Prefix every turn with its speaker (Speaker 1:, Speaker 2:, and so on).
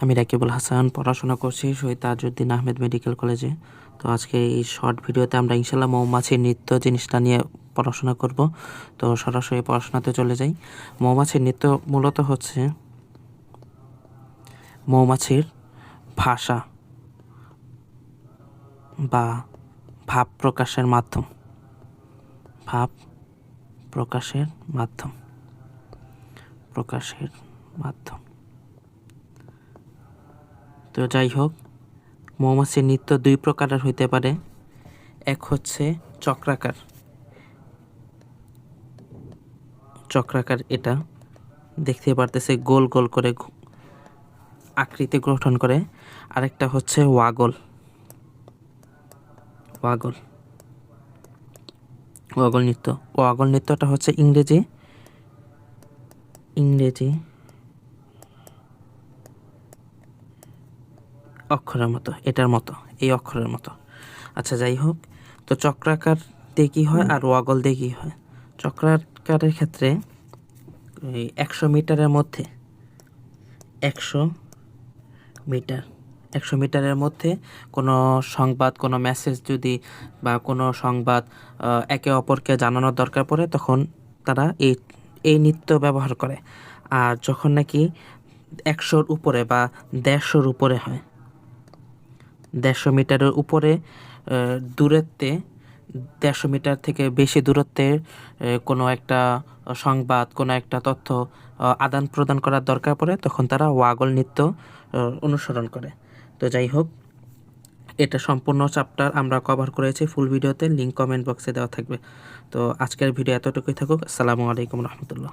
Speaker 1: আমি রাকিবুল হাসান পড়াশোনা করছি শহীদ তাজউদ্দিন আহমেদ মেডিকেল কলেজে। তো আজকে এই শর্ট ভিডিওতে আমরা ইনশাল্লাহ মৌমাছির নৃত্য জিনিসটা নিয়ে পড়াশোনা করব। তো সরাসরি পড়াশোনাতে চলে যাই। মৌমাছির নৃত্য মূলত হচ্ছে মৌমাছির ভাষা বা ভাব প্রকাশের মাধ্যম। ভাব প্রকাশের মাধ্যম প্রকাশের মাধ্যম তো যাই হোক, মৌমাছির নৃত্য দুই প্রকারের হইতে পারে। এক হচ্ছে চক্রাকার। এটা দেখতে পারতেছে গোল গোল করে আকৃতি গঠন করে। আরেকটা হচ্ছে ওয়াগল নৃত্য। ওয়াগল নৃত্যটা হচ্ছে ইংরেজি অক্ষরের মতো, এটার মতো, এই অক্ষরের মতো। আচ্ছা যাই হোক, তো চক্রাকার দিয়ে কী হয় আর ওয়াগল দিয়ে কী হয়? চক্রাকারের ক্ষেত্রে 100 মিটারের মধ্যে 100 মিটারের মধ্যে কোনো সংবাদ, কোনো মেসেজ যদি বা কোনো সংবাদ একে অপরকে জানানোর দরকার পড়ে, তখন তারা এই নৃত্য ব্যবহার করে। আর যখন নাকি 100-র উপরে বা 150-র উপরে হয়, 150 মিটারের উপরে দূরত্বে, 150 মিটার থেকে বেশি দূরত্বে কোনো একটা সংবাদ, কোনো একটা তথ্য আদান প্রদান করার দরকার পড়ে, তখন তারা ওয়াগল নৃত্য অনুসরণ করে। তো যাই হোক, এটা সম্পূর্ণ চ্যাপ্টার আমরা কভার করেছি ফুল ভিডিওতে, লিঙ্ক কমেন্ট বক্সে দেওয়া থাকবে। তো আজকের ভিডিও এতটুকুই থাকুক। আসসালামু আলাইকুম রহমতুল্লাহ।